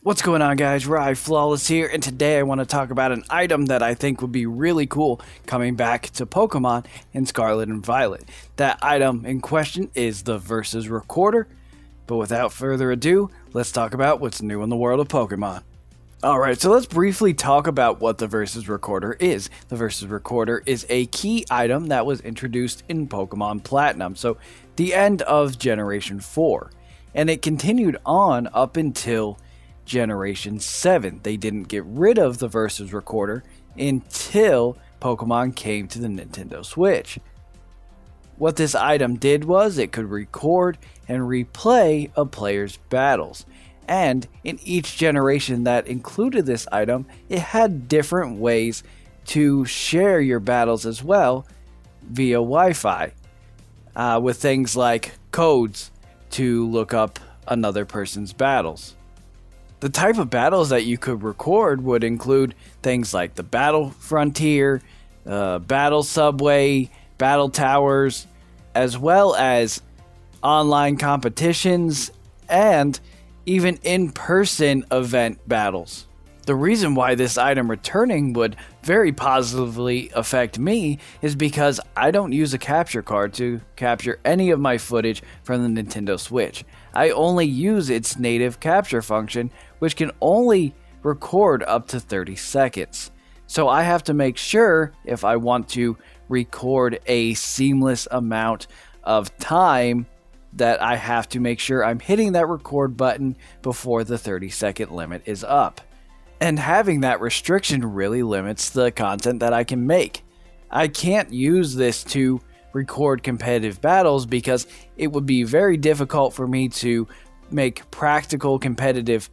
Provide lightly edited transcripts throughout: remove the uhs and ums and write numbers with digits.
What's going on, guys? Rye Flawless here, and today I want to talk about an item that I think would be really cool coming back to Pokemon in Scarlet and Violet. That item in question is the Versus Recorder, but without further ado, let's talk about what's new in the world of Pokemon. Alright, so let's briefly talk about what the Versus Recorder is. The Versus Recorder is a key item that was introduced in Pokemon Platinum, so the end of Generation 4, and it continued on up until Generation 7. They didn't get rid of the Versus Recorder until Pokemon came to the Nintendo Switch. What this item did was it could record and replay a player's battles. And in each generation that included this item, it had different ways to share your battles as well via Wi-Fi. With things like codes to look up another person's battles. The type of battles that you could record would include things like the Battle Frontier, Battle Subway, Battle Towers, as well as online competitions and even in-person event battles. The reason why this item returning would very positively affect me is because I don't use a capture card to capture any of my footage from the Nintendo Switch. I only use its native capture function, which can only record up to 30 seconds. So I have to make sure, if I want to record a seamless amount of time, that I have to make sure I'm hitting that record button before the 30-second limit is up. And having that restriction really limits the content that I can make. I can't use this to record competitive battles because it would be very difficult for me to make practical competitive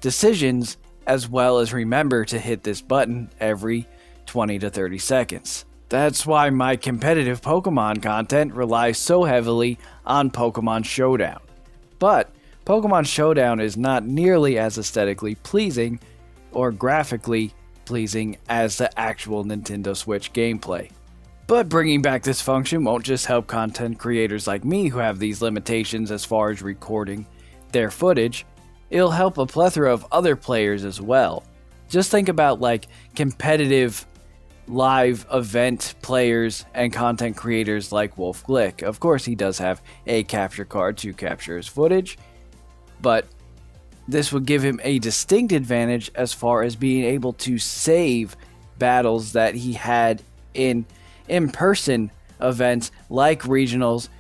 decisions as well as remember to hit this button every 20 to 30 seconds. That's why my competitive Pokemon content relies so heavily on Pokemon Showdown. But Pokemon Showdown is not nearly as aesthetically pleasing or graphically pleasing as the actual Nintendo Switch gameplay. But bringing back this function won't just help content creators like me who have these limitations as far as recording their footage, it'll help a plethora of other players as well. Just think about like competitive live event players and content creators like Wolf Glick. Of course he does have a capture card to capture his footage, but this would give him a distinct advantage as far as being able to save battles that he had in in-person events like regionals,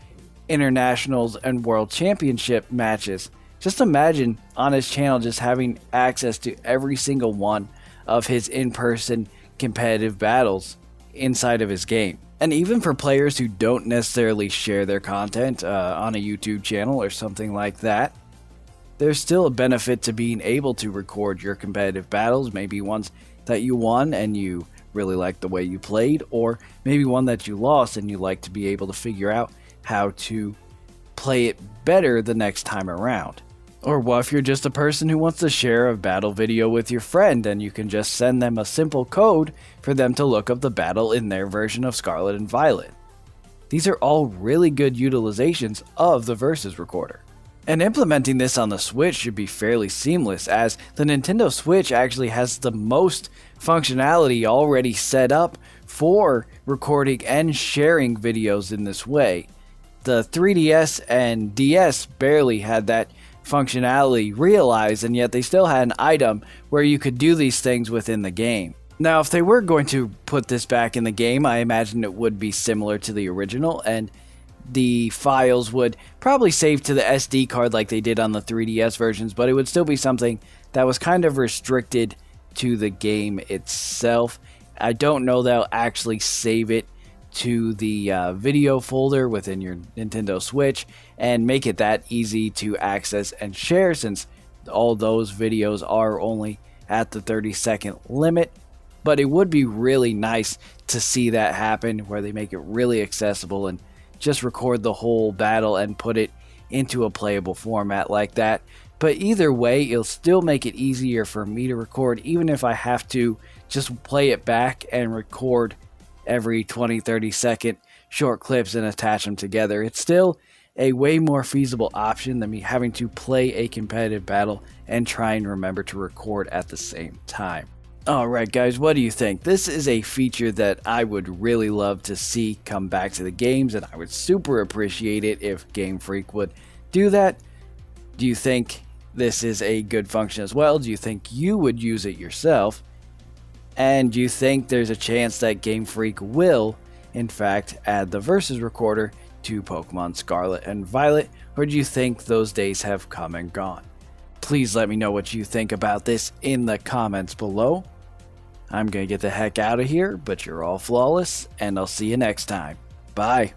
internationals, and world championship matches. Just imagine on his channel just having access to every single one of his in-person competitive battles inside of his game. And even for players who don't necessarily share their content on a YouTube channel or something like that, there's still a benefit to being able to record your competitive battles, maybe ones that you won and you really like the way you played, or maybe one that you lost and you like to be able to figure out how to play it better the next time around. Or what if you're just a person who wants to share a battle video with your friend and you can just send them a simple code for them to look up the battle in their version of Scarlet and Violet. These are all really good utilizations of the Versus Recorder. And implementing this on the Switch should be fairly seamless, as the Nintendo Switch actually has the most functionality already set up for recording and sharing videos in this way. The 3DS and DS barely had that functionality realized, and yet they still had an item where you could do these things within the game. Now, if they were going to put this back in the game, I imagine it would be similar to the original, and the files would probably save to the SD card like they did on the 3DS versions, but it would still be something that was kind of restricted to the game itself. I don't know they'll actually save it to the video folder within your Nintendo Switch and make it that easy to access and share, since all those videos are only at the 30-second limit. But it would be really nice to see that happen, where they make it really accessible and just record the whole battle and put it into a playable format like that. But either way, it'll still make it easier for me to record, even if I have to just play it back and record every 20-30 second short clips and attach them together. It's still a way more feasible option than me having to play a competitive battle and try and remember to record at the same time. Alright guys, what do you think? This is a feature that I would really love to see come back to the games, and I would super appreciate it if Game Freak would do that. Do you think this is a good function as well? Do you think you would use it yourself? And do you think there's a chance that Game Freak will, in fact, add the Versus Recorder to Pokemon Scarlet and Violet, or do you think those days have come and gone? Please let me know what you think about this in the comments below. I'm gonna get the heck out of here, but you're all flawless, and I'll see you next time. Bye.